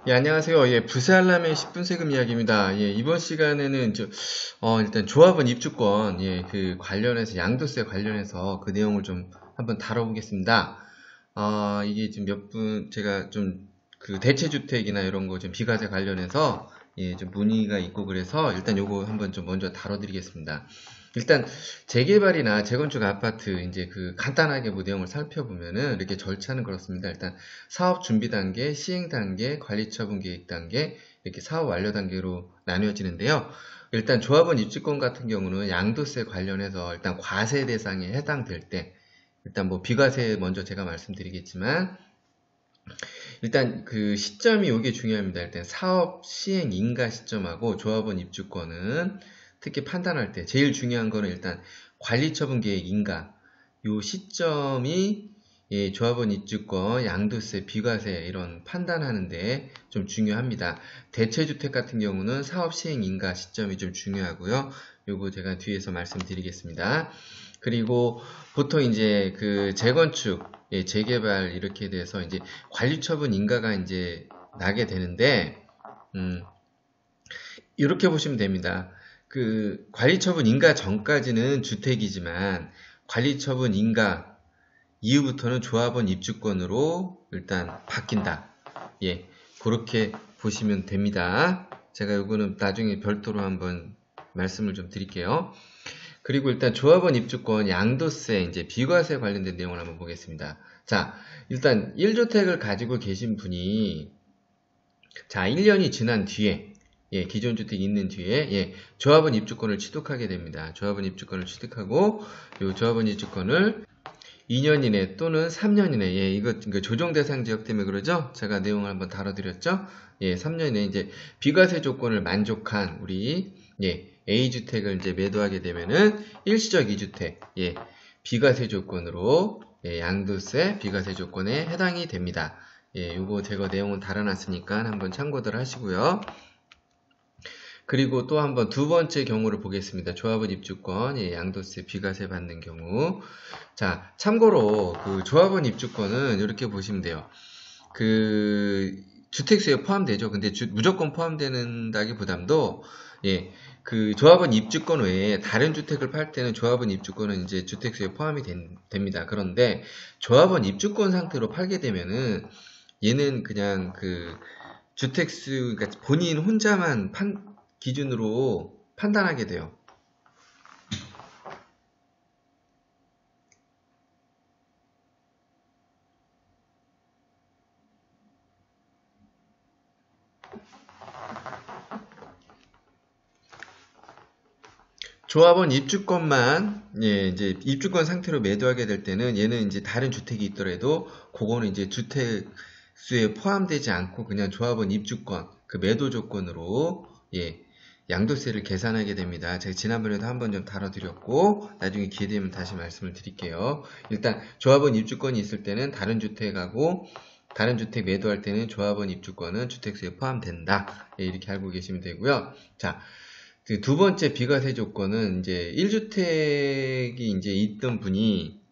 예, 안녕하세요. 예, 부세알람의 10분 세금 이야기입니다. 예, 이번 시간에는 일단 조합원 입주권, 예, 그 관련해서 양도세 관련해서 그 내용을 좀 한번 다뤄보겠습니다. 이게 지금 제가 좀 그 대체주택이나 이런 거 좀 비과세 관련해서 예, 좀 문의가 있고 그래서 일단 요거 한번 좀 먼저 다뤄드리겠습니다. 일단 재개발이나 재건축 아파트 이제 그 간단하게 뭐 내용을 살펴보면은 이렇게 절차는 그렇습니다. 일단 사업 준비 단계, 시행 단계, 관리 처분 계획 단계 이렇게 사업 완료 단계로 나뉘어지는데요. 일단 조합원 입주권 같은 경우는 양도세 관련해서 일단 과세 대상에 해당될 때 일단 뭐 비과세 먼저 제가 말씀드리겠지만 일단 그 시점이 요게 중요합니다. 일단 사업 시행 인가 시점하고 조합원 입주권은 특히 판단할 때 제일 중요한 거는 일단 관리처분 계획 인가 요 시점이 예, 조합원 입주권, 양도세, 비과세 이런 판단하는데 좀 중요합니다. 대체주택 같은 경우는 사업 시행 인가 시점이 좀 중요하고요. 요거 제가 뒤에서 말씀드리겠습니다. 그리고 보통 이제 그 재건축, 예, 재개발 이렇게 돼서 이제 관리처분 인가가 이제 나게 되는데, 이렇게 보시면 됩니다. 그 관리처분 인가 전까지는 주택이지만 관리처분 인가 이후부터는 조합원 입주권으로 일단 바뀐다. 예, 그렇게 보시면 됩니다. 제가 요거는 나중에 별도로 한번 말씀을 좀 드릴게요. 그리고 일단 조합원 입주권 양도세 이제 비과세 관련된 내용을 한번 보겠습니다. 자, 일단 1주택을 가지고 계신 분이 자, 1년이 지난 뒤에 예, 기존 주택이 있는 뒤에 예, 조합원 입주권을 취득하게 됩니다. 조합원 입주권을 취득하고 요 조합원 입주권을 2년 이내 또는 3년 이내 예, 이거 조정 대상 지역 때문에 그러죠? 제가 내용을 한번 다뤄드렸죠? 예, 3년 이내 이제 비과세 조건을 만족한 우리 예, A주택을 이제 매도하게 되면은 일시적 2주택 예, 비과세 조건으로 예, 양도세 비과세 조건에 해당이 됩니다. 예, 요거 제가 내용은 달아놨으니까 한번 참고들 하시고요. 그리고 또 한번 두 번째 경우를 보겠습니다. 조합원 입주권, 예, 양도세 비과세 받는 경우. 자, 참고로 그 조합원 입주권은 이렇게 보시면 돼요. 그 주택수에 포함되죠. 근데 무조건 포함되는다기보담도 예, 그 조합원 입주권 외에 다른 주택을 팔 때는 조합원 입주권은 이제 주택수에 포함이 됩니다. 그런데 조합원 입주권 상태로 팔게 되면은 얘는 그냥 그 주택수, 그러니까 본인 혼자만 기준으로 판단하게 돼요. 조합원 입주권만 예, 이제 입주권 상태로 매도하게 될 때는 얘는 이제 다른 주택이 있더라도 그거는 이제 주택수에 포함되지 않고 그냥 조합원 입주권 그 매도 조건으로 예, 양도세를 계산하게 됩니다. 제가 지난번에도 한번 좀 다뤄드렸고 나중에 기회 되면 다시 말씀을 드릴게요. 일단 조합원 입주권이 있을 때는 다른 주택하고 다른 주택 매도할 때는 조합원 입주권은 주택수에 포함된다. 예, 이렇게 알고 계시면 되고요. 자, 그 두 번째 비과세 조건은 이제 1주택이 이제 있던 분이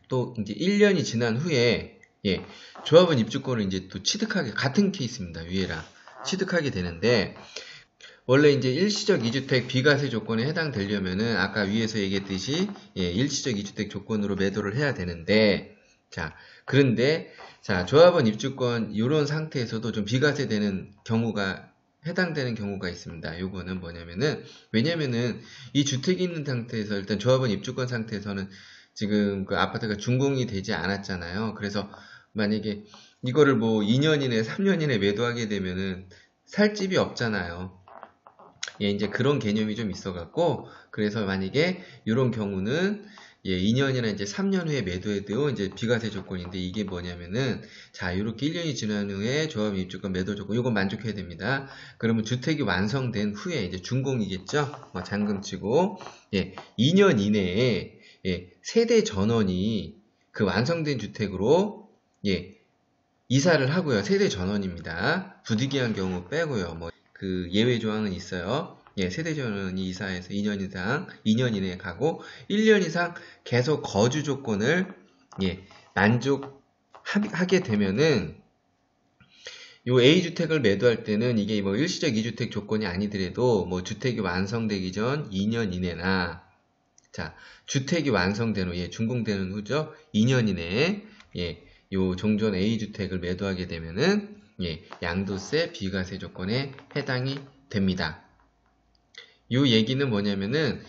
또 이제 1년이 지난 후에 예, 조합원 입주권을 이제 또 취득하게 같은 케이스입니다. 위에랑 취득하게 되는데 원래 이제 일시적 2주택 비과세 조건에 해당되려면은 아까 위에서 얘기했듯이 예, 일시적 2주택 조건으로 매도를 해야 되는데 자, 그런데 자, 조합원 입주권 이런 상태에서도 좀 비과세 되는 경우가 해당되는 경우가 있습니다. 요거는 뭐냐면은 왜냐면은 이 주택이 있는 상태에서 일단 조합원 입주권 상태에서는 지금 그 아파트가 준공이 되지 않았잖아요. 그래서 만약에 이거를 뭐 2년 이내, 3년 이내 매도하게 되면은 살 집이 없잖아요. 예, 이제 그런 개념이 좀 있어갖고, 그래서 만약에 이런 경우는 예, 2년이나 이제 3년 후에 매도해도 이제 비과세 조건인데 이게 뭐냐면은 자, 이렇게 1년이 지난 후에 조합 입주권 매도 조건 이건 만족해야 됩니다. 그러면 주택이 완성된 후에 이제 준공이겠죠? 잔금 치고 예, 2년 이내에 예, 세대 전원이 그 완성된 주택으로 예, 이사를 하고요. 세대 전원입니다. 부득이한 경우 빼고요. 뭐 그 예외 조항은 있어요. 예, 세대 전원이 이사해서 2년 이상, 2년 이내에 가고 1년 이상 계속 거주 조건을 예, 만족하게 되면은 요 A주택을 매도할 때는 이게 뭐 일시적 2주택 조건이 아니더라도 뭐 주택이 완성되기 전 2년 이내나 자, 주택이 완성된 후, 예, 준공되는 후죠. 2년 이내에 예, 요 종전 A주택을 매도하게 되면은 예, 양도세 비과세 조건에 해당이 됩니다. 요 얘기는 뭐냐면은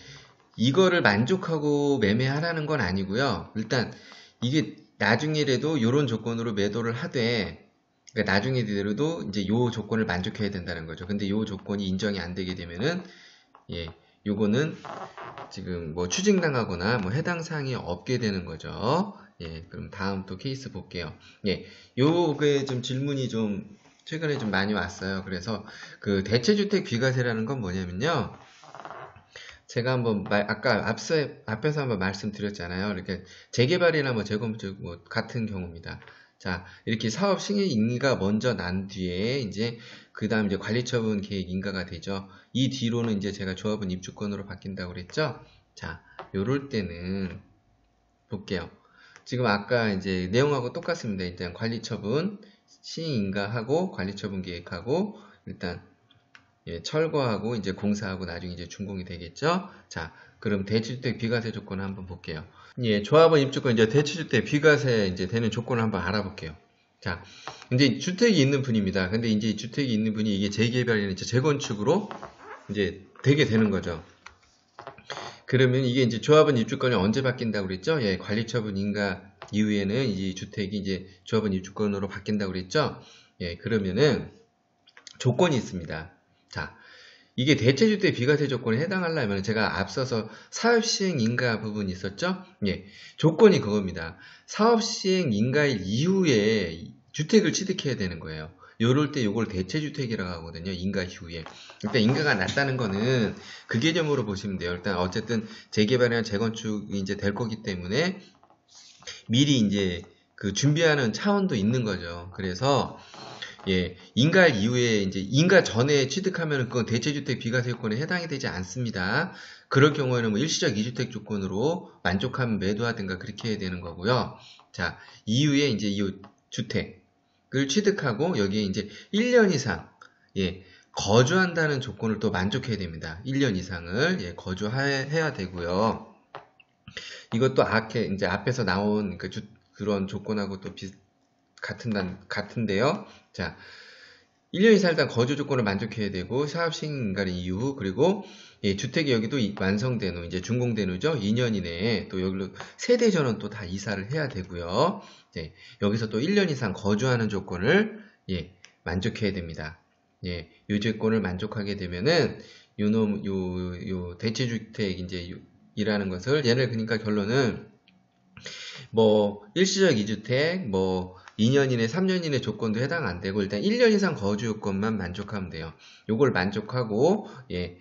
이거를 만족하고 매매하라는 건 아니고요. 일단 이게 나중에라도 요런 조건으로 매도를 하되 그러니까 나중에라도 이제 요 조건을 만족해야 된다는 거죠. 근데 요 조건이 인정이 안 되게 되면은 예, 요거는 지금 뭐 추징당하거나 뭐 해당 사항이 없게 되는 거죠. 예, 그럼 다음 또 케이스 볼게요. 예, 요게 좀 질문이 좀 최근에 좀 많이 왔어요. 그래서 그 대체주택 비과세라는 건 뭐냐면요. 제가 한번 아까 앞에서 한번 말씀드렸잖아요. 이렇게 재개발이나 뭐 재건축 뭐 같은 경우입니다. 자, 이렇게 사업 승인 인가가 먼저 난 뒤에 이제 그 다음 이제 관리처분 계획 인가가 되죠. 이 뒤로는 이제 제가 조합원 입주권으로 바뀐다고 그랬죠. 자, 요럴 때는 볼게요. 지금 아까 이제 내용하고 똑같습니다. 일단 관리처분 시행 인가하고 관리처분 계획하고 일단 예, 철거하고 이제 공사하고 나중에 이제 준공이 되겠죠. 자, 그럼 대체주택 비과세 조건을 한번 볼게요. 예, 조합원 입주권 이제 대체주택 비과세 이제 되는 조건을 한번 알아볼게요. 자, 이제 주택이 있는 분입니다. 근데 이제 주택이 있는 분이 이게 재개발이나 이제 재건축으로 이제 되게 되는 거죠. 그러면 이게 이제 조합원 입주권이 언제 바뀐다고 그랬죠? 예, 관리처분 인가 이후에는 이 주택이 이제 조합원 입주권으로 바뀐다고 그랬죠? 예, 그러면은 조건이 있습니다. 자, 이게 대체주택 비과세 조건에 해당하려면 제가 앞서서 사업시행 인가 부분이 있었죠? 예, 조건이 그겁니다. 사업시행 인가일 이후에 주택을 취득해야 되는 거예요. 요럴 때 요걸 대체주택이라고 하거든요. 인가 이후에. 일단 인가가 났다는 거는 그 개념으로 보시면 돼요. 일단 어쨌든 재개발이나 재건축이 이제 될 거기 때문에 미리 이제 그 준비하는 차원도 있는 거죠. 그래서 예, 인가할 이후에 이제 인가 전에 취득하면 그건 대체주택 비과세 조건에 해당이 되지 않습니다. 그럴 경우에는 뭐 일시적 2주택 조건으로 만족하면 매도하든가 그렇게 해야 되는 거고요. 자, 이후에 이제 이 주택을 취득하고 여기에 이제 1년 이상 예, 거주한다는 조건을 또 만족해야 됩니다. 1년 이상을 예, 거주해야 되고요. 이것도 이제 앞에서 나온 그런 조건하고 또 같은데요. 자, 1년 이상 일단 거주 조건을 만족해야 되고 사업시행 인가는 이후 그리고 예, 주택이 여기도 완성된 후 이제 준공된 후죠. 2년 이내에 또 여기로 세대 전원 또 다 이사를 해야 되고요. 예, 여기서 또 1년 이상 거주하는 조건을 예, 만족해야 됩니다. 예, 요 조건을 만족하게 되면은 요 대체주택 이제 이라는 것을 얘를 그러니까 결론은 뭐 일시적 2주택 뭐 2년 이내 3년 이내 조건도 해당 안 되고 일단 1년 이상 거주 요건만 만족하면 돼요. 요걸 만족하고 예,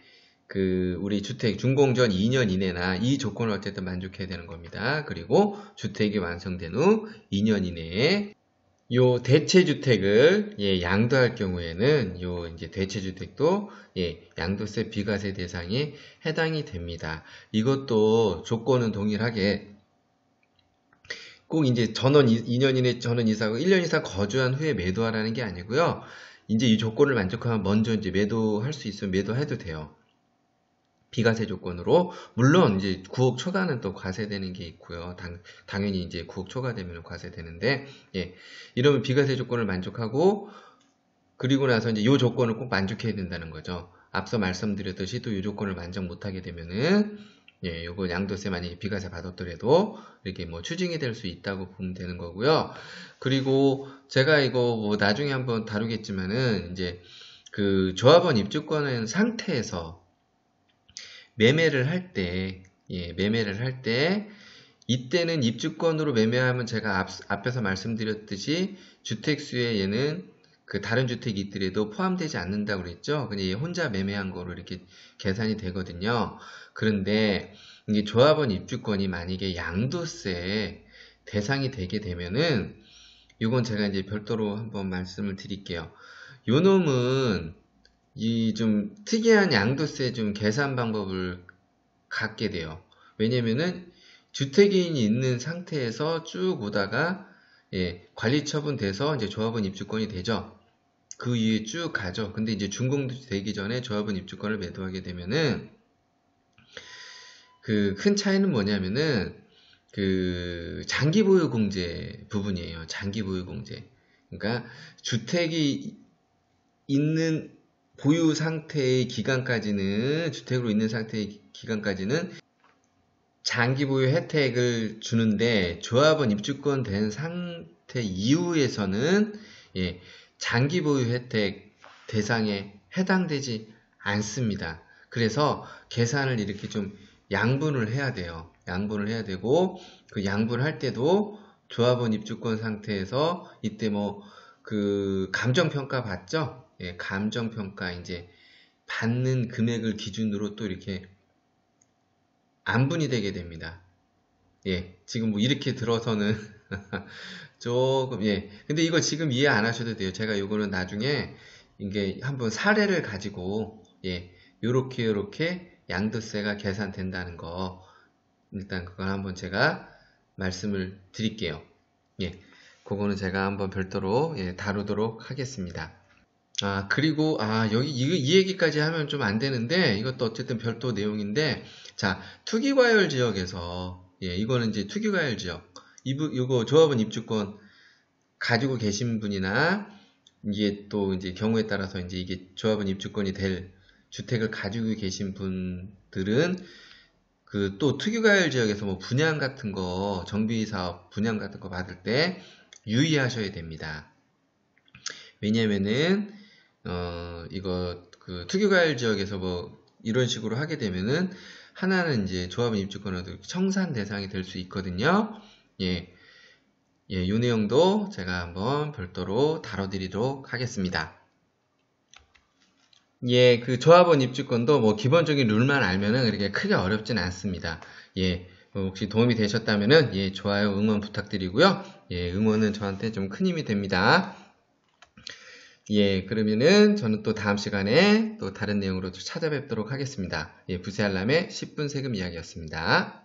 그 우리 주택 준공 전 2년 이내나 이 조건을 어쨌든 만족해야 되는 겁니다. 그리고 주택이 완성된 후 2년 이내에 요 대체주택을 예, 양도할 경우에는 요 이제 대체주택도 예, 양도세 비과세 대상에 해당이 됩니다. 이것도 조건은 동일하게 꼭 이제 전원 2년 이내 전원 이사하고 1년 이상 거주한 후에 매도하라는 게 아니고요. 이제 이 조건을 만족하면 먼저 이제 매도할 수 있으면 매도해도 돼요. 비과세 조건으로 물론 이제 9억 초과는 또 과세되는 게 있고요. 당연히 이제 9억 초과되면 과세되는데 예. 이러면 비과세 조건을 만족하고 그리고 나서 이제 이 조건을 꼭 만족해야 된다는 거죠. 앞서 말씀드렸듯이 또 이 조건을 만족 못하게 되면은 예, 요거 양도세 만약에 비과세 받았더라도 이렇게 뭐 추징이 될 수 있다고 보면 되는 거고요. 그리고 제가 이거 뭐 나중에 한번 다루겠지만은 이제 그 조합원 입주권 상태에서 매매를 할 때, 예, 매매를 할 때 이때는 입주권으로 매매하면 제가 앞에서 말씀드렸듯이 주택수에 얘는 그 다른 주택이 있더라도 포함되지 않는다고 그랬죠. 그냥 얘 혼자 매매한 거로 이렇게 계산이 되거든요. 그런데 이게 조합원 입주권이 만약에 양도세 대상이 되게 되면은 이건 제가 이제 별도로 한번 말씀을 드릴게요. 요 놈은 이 좀 특이한 양도세 좀 계산 방법을 갖게 돼요. 왜냐면은 주택인이 있는 상태에서 쭉 오다가 예, 관리처분 돼서 이제 조합원 입주권이 되죠. 그 이후에 쭉 가죠. 근데 이제 준공도 되기 전에 조합원 입주권을 매도하게 되면은 그 큰 차이는 뭐냐면은 그 장기 보유 공제 부분이에요. 장기 보유 공제. 그러니까 주택이 있는 보유 상태의 기간까지는 주택으로 있는 상태의 기간까지는 장기 보유 혜택을 주는데 조합원 입주권 된 상태 이후에서는 예, 장기 보유 혜택 대상에 해당되지 않습니다. 그래서 계산을 이렇게 좀 양분을 해야 돼요. 양분을 해야 되고 그 양분할 때도 조합원 입주권 상태에서 이때 뭐 그 감정평가 받죠? 예, 감정평가 이제 받는 금액을 기준으로 또 이렇게 안분이 되게 됩니다. 예, 지금 뭐 이렇게 들어서는 조금, 예. 근데 이거 지금 이해 안 하셔도 돼요. 제가 요거는 나중에 이게 한번 사례를 가지고, 예, 요렇게 양도세가 계산된다는 거, 일단 그건 한번 제가 말씀을 드릴게요. 예, 그거는 제가 한번 별도로, 예, 다루도록 하겠습니다. 아, 그리고, 여기, 이 얘기까지 하면 좀 안 되는데, 이것도 어쨌든 별도 내용인데, 자, 투기과열 지역에서, 예, 이거는 이제 투기과열 지역. 이거 조합원 입주권 가지고 계신 분이나, 이게 또 이제 경우에 따라서 이제 이게 조합원 입주권이 될 주택을 가지고 계신 분들은, 그 또 투기과열 지역에서 뭐 분양 같은 거, 정비사업 분양 같은 거 받을 때 유의하셔야 됩니다. 왜냐면은, 이거, 그, 투기과열 지역에서 뭐, 이런 식으로 하게 되면은, 하나는 이제 조합원 입주권으로 청산 대상이 될 수 있거든요. 예. 예, 요 내용도 제가 한번 별도로 다뤄드리도록 하겠습니다. 예, 그 조합원 입주권도 뭐 기본적인 룰만 알면은 그렇게 크게 어렵진 않습니다. 예, 뭐 혹시 도움이 되셨다면은, 예, 좋아요, 응원 부탁드리고요. 예, 응원은 저한테 좀 큰 힘이 됩니다. 예, 그러면은 저는 또 다음 시간에 또 다른 내용으로 찾아뵙도록 하겠습니다. 예, 부세알람의 10분 세금 이야기였습니다.